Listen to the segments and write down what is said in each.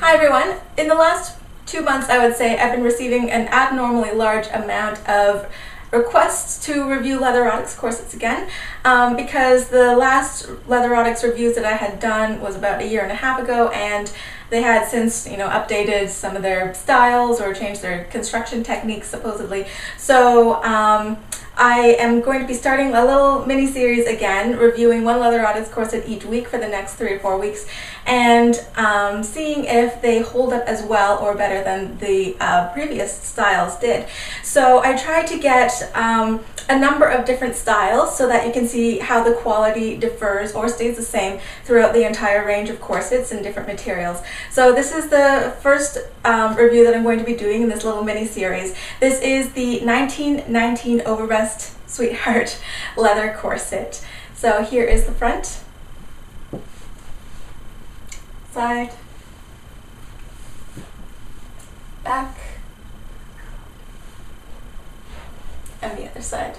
Hi everyone. In the last 2 months, I would say, I've been receiving an abnormally large amount of requests to review Leatherotics corsets again, because the last Leatherotics reviews that I had done was about 1.5 years ago, and they had since, updated some of their styles or changed their construction techniques supposedly. So I am going to be starting a little mini-series again, reviewing one Leatherotics corset each week for the next 3 or 4 weeks, and seeing if they hold up as well or better than the previous styles did. So I tried to get a number of different styles so that you can see how the quality differs or stays the same throughout the entire range of corsets and different materials. So this is the first review that I'm going to be doing in this little mini-series. This is the 1919 Overbust Sweetheart leather corset. So here is the front, side, back, and the other side.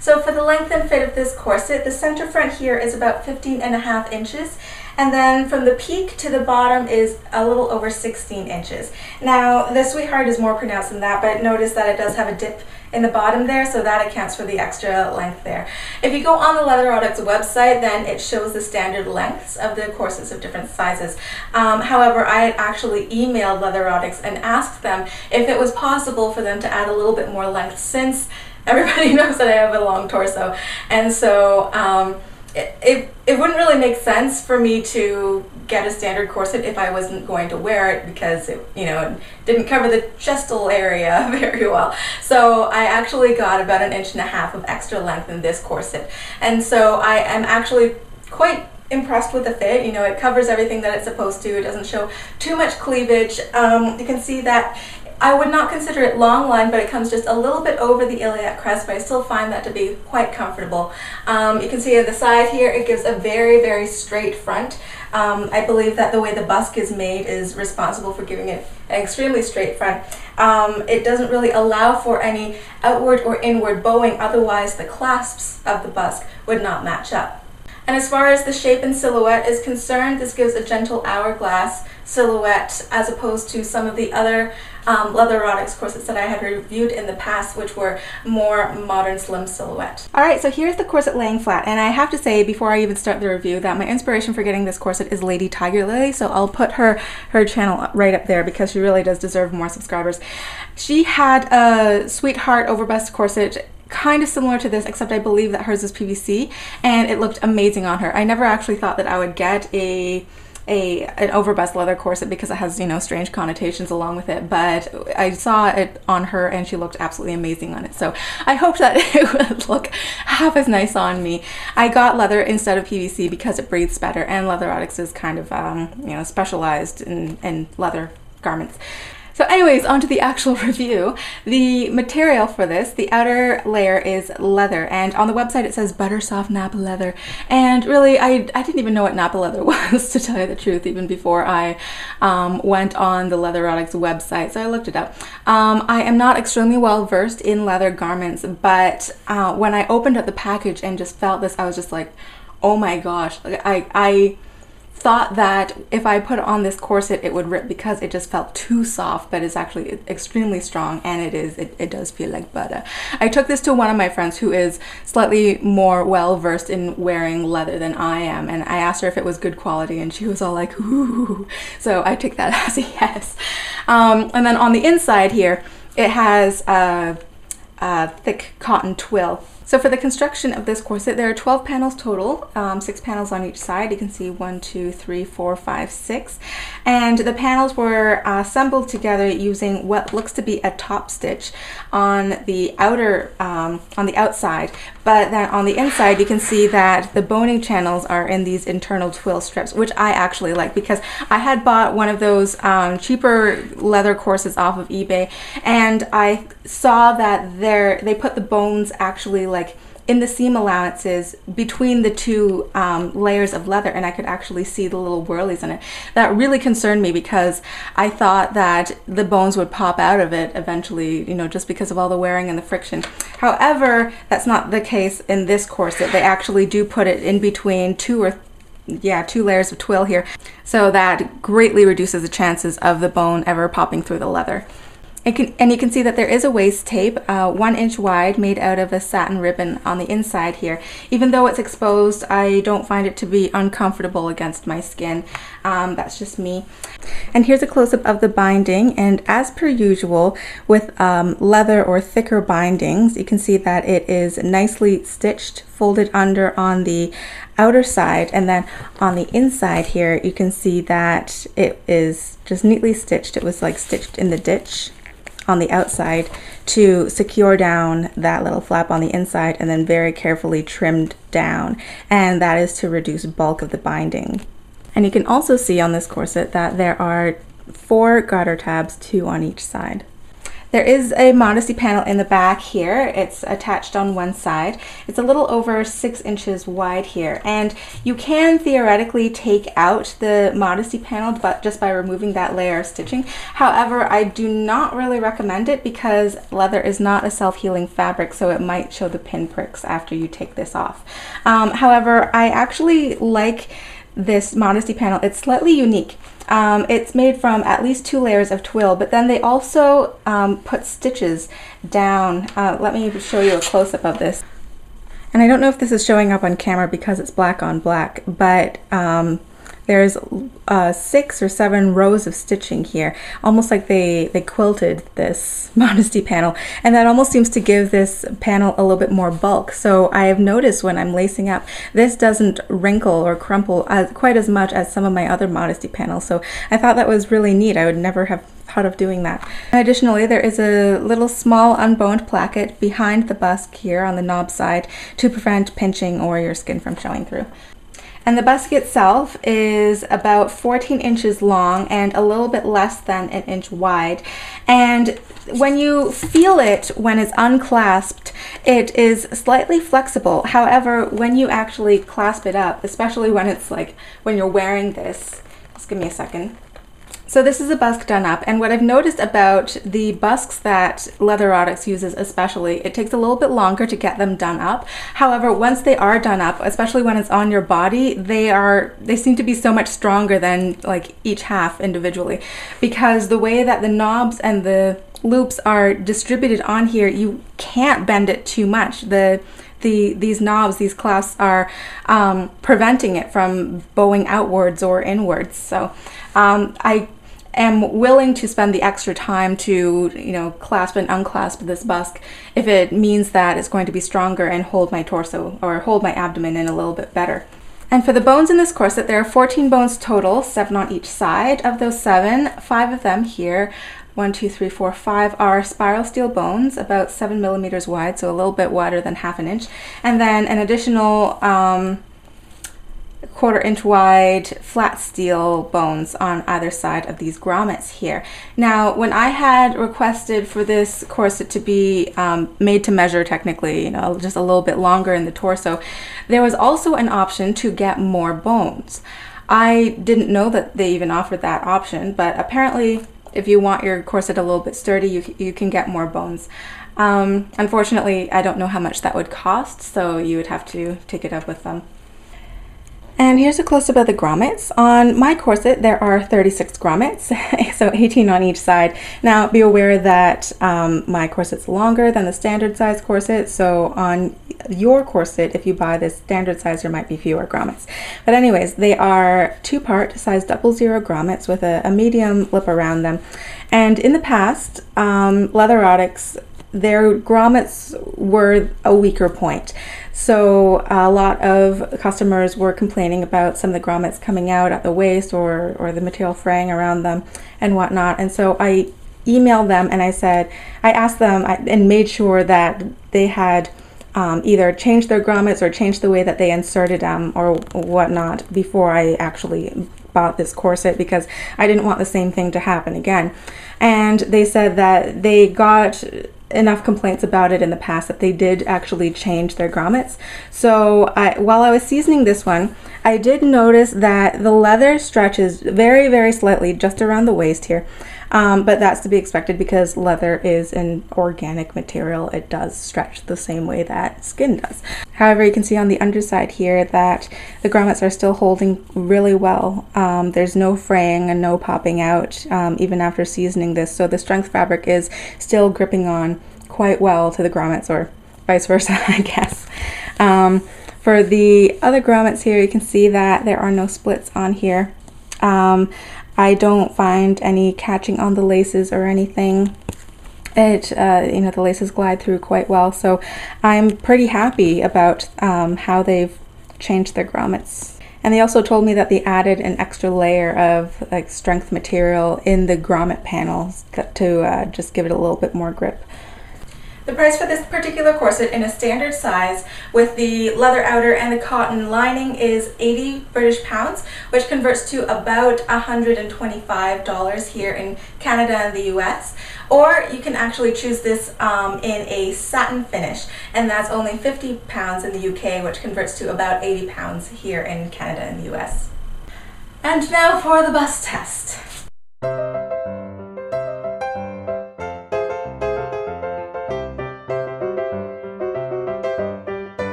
So for the length and fit of this corset, the center front here is about 15.5 inches, and then from the peak to the bottom is a little over 16 inches. Now the Sweetheart is more pronounced than that, but notice that it does have a dip in the bottom there, so that accounts for the extra length there. If you go on the Leatherotics website, then it shows the standard lengths of the corsets of different sizes. However, I had actually emailed Leatherotics and asked them if it was possible for them to add a little bit more length, since everybody knows that I have a long torso, and so it wouldn't really make sense for me to get a standard corset if I wasn't going to wear it, because it didn't cover the chestal area very well. So I actually got about 1.5 inches of extra length in this corset, and so I am actually quite impressed with the fit. It covers everything that it's supposed to. It doesn't show too much cleavage. You can see that I would not consider it long line, but it comes just a little bit over the iliac crest, but I still find that to be quite comfortable. You can see at the side here, it gives a very, very straight front. I believe that the way the busk is made is responsible for giving it an extremely straight front. It doesn't really allow for any outward or inward bowing, otherwise the clasps of the busk would not match up. And as far as the shape and silhouette is concerned, this gives a gentle hourglass silhouette as opposed to some of the other Leatherotics corsets that I had reviewed in the past, which were more modern slim silhouette. Alright, so here's the corset laying flat, and I have to say before I even start the review that my inspiration for getting this corset is Lady Tiger Lily, so I'll put her channel right up there because she really does deserve more subscribers. She had a Sweetheart Overbust corset kind of similar to this, except I believe that hers is PVC, and it looked amazing on her. I never actually thought that I would get an overbust leather corset because it has, strange connotations along with it, but I saw it on her and she looked absolutely amazing on it. So I hoped that it would look half as nice on me. I got leather instead of PVC because it breathes better, and Leatherotics is kind of, specialized in leather garments. So anyways, on to the actual review. The material for this, the outer layer is leather, and on the website it says butter soft Napa leather, and really I didn't even know what Napa leather was, to tell you the truth, even before I went on the Leatherotics website, so I looked it up. I am not extremely well versed in leather garments, but when I opened up the package and just felt this, I was just like, oh my gosh. Like, I thought that if I put on this corset it would rip because it just felt too soft, but it's actually extremely strong, and it does feel like butter. I took this to one of my friends who is slightly more well versed in wearing leather than I am, and I asked her if it was good quality, and she was all like, ooh. So I took that as a yes. And then on the inside here it has a thick cotton twill. So for the construction of this corset, there are 12 panels total, 6 panels on each side. You can see 1, 2, 3, 4, 5, 6. And the panels were assembled together using what looks to be a top stitch on the outer, on the outside. But then on the inside, you can see that the boning channels are in these internal twill strips, which I actually like because I had bought one of those cheaper leather corsets off of eBay, and I saw that they put the bones actually like in the seam allowances between the two layers of leather, and I could actually see the little whirlies in it. That really concerned me because I thought that the bones would pop out of it eventually, just because of all the wearing and the friction. However, that's not the case in this corset. They actually do put it in between two or yeah, 2 layers of twill here. So that greatly reduces the chances of the bone ever popping through the leather. And you can see that there is a waist tape, 1 inch wide, made out of a satin ribbon on the inside here. Even though it's exposed, I don't find it to be uncomfortable against my skin. That's just me. And here's a close-up of the binding, and as per usual with leather or thicker bindings, you can see that it is nicely stitched, folded under on the outer side, and then on the inside here you can see that it is just neatly stitched. It was like stitched in the ditch on the outside to secure down that little flap on the inside, and then very carefully trimmed down, and that is to reduce bulk of the binding. And you can also see on this corset that there are 4 garter tabs, 2 on each side. There is a modesty panel in the back here. It's attached on one side. It's a little over 6 inches wide here, and you can theoretically take out the modesty panel but just by removing that layer of stitching. However, I do not really recommend it because leather is not a self-healing fabric, so it might show the pinpricks after you take this off. However, I actually like this modesty panel. It's slightly unique. It's made from at least 2 layers of twill, but then they also put stitches down. Let me show you a close-up of this. And I don't know if this is showing up on camera because it's black on black, but there's 6 or 7 rows of stitching here, almost like they quilted this modesty panel, and that almost seems to give this panel a little bit more bulk. So I have noticed when I'm lacing up, this doesn't wrinkle or crumple quite as much as some of my other modesty panels, so I thought that was really neat. I would never have thought of doing that. Additionally, there is a little small unboned placket behind the busk here on the knob side to prevent pinching or your skin from showing through. And the busk itself is about 14 inches long and a little bit less than 1 inch wide. And when you feel it when it's unclasped, it is slightly flexible. However, when you actually clasp it up, especially when it's like when you're wearing this, just give me a second. So this is a busk done up, and what I've noticed about the busks that Leatherotics uses especially, it takes a little bit longer to get them done up. However, once they are done up, especially when it's on your body, they seem to be so much stronger than like each half individually, because the way that the knobs and the loops are distributed on here, you can't bend it too much. These knobs, these clasps are preventing it from bowing outwards or inwards. So I am willing to spend the extra time to, clasp and unclasp this busk if it means that it's going to be stronger and hold my torso or hold my abdomen in a little bit better. And for the bones in this corset, there are 14 bones total, 7 on each side. Of those 7, 5 of them here, 1, 2, 3, 4, 5 are spiral steel bones, about 7 millimeters wide, so a little bit wider than 1/2 inch. And then an additional 1/4 inch wide flat steel bones on either side of these grommets here. Now, when I had requested for this corset to be made to measure technically, just a little bit longer in the torso, there was also an option to get more bones. I didn't know that they even offered that option, but apparently if you want your corset a little bit sturdy, you can get more bones. Unfortunately, I don't know how much that would cost, so you would have to take it up with them. And here's a close-up of the grommets. On my corset, there are 36 grommets, so 18 on each side. Now, be aware that my corset's longer than the standard size corset, so on your corset, if you buy this standard size, there might be fewer grommets. But anyways, they are 2-part size 00 grommets with a medium lip around them. And in the past, Leatherotics, their grommets were a weaker point. So a lot of customers were complaining about some of the grommets coming out at the waist or the material fraying around them and whatnot. And so I emailed them and I asked them and made sure that they had either changed their grommets or changed the way that they inserted them or whatnot before I actually bought this corset, because I didn't want the same thing to happen again. And they said that they got enough complaints about it in the past that they did actually change their grommets. So while I was seasoning this one, I did notice that the leather stretches very, very slightly just around the waist here. but that's to be expected because leather is an organic material. It does stretch the same way that skin does. However, you can see on the underside here that the grommets are still holding really well. There's no fraying and no popping out even after seasoning this, so the strength fabric is still gripping on quite well to the grommets, or vice versa, I guess. For the other grommets here, you can see that there are no splits on here. I don't find any catching on the laces or anything. The laces glide through quite well, so I'm pretty happy about how they've changed their grommets. And they also told me that they added an extra layer of like strength material in the grommet panels to just give it a little bit more grip. The price for this particular corset in a standard size with the leather outer and the cotton lining is 80 British pounds, which converts to about $125 here in Canada and the US. Or you can actually choose this in a satin finish, and that's only 50 pounds in the UK, which converts to about 80 pounds here in Canada and the US. And now for the bust test.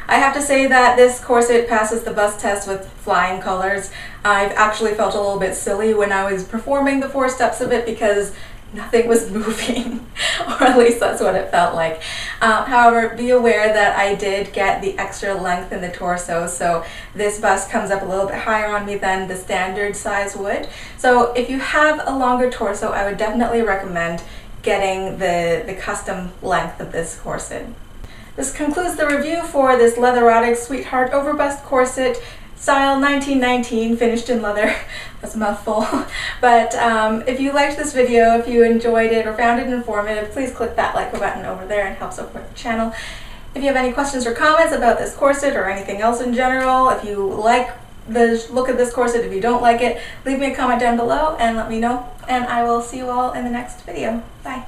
I have to say that this corset passes the bust test with flying colors. I've actually felt a little bit silly when I was performing the 4 steps of it because nothing was moving, or at least that's what it felt like. However, be aware that I did get the extra length in the torso, so this bust comes up a little bit higher on me than the standard size would. So if you have a longer torso, I would definitely recommend getting the custom length of this corset. This concludes the review for this Leatherotic Sweetheart Overbust Corset, style 1919, finished in leather. That's a mouthful. But if you liked this video, if you enjoyed it or found it informative, please click that like button over there and help support the channel. If you have any questions or comments about this corset or anything else in general, if you like the look of this corset, if you don't like it, leave me a comment down below and let me know. And I will see you all in the next video. Bye.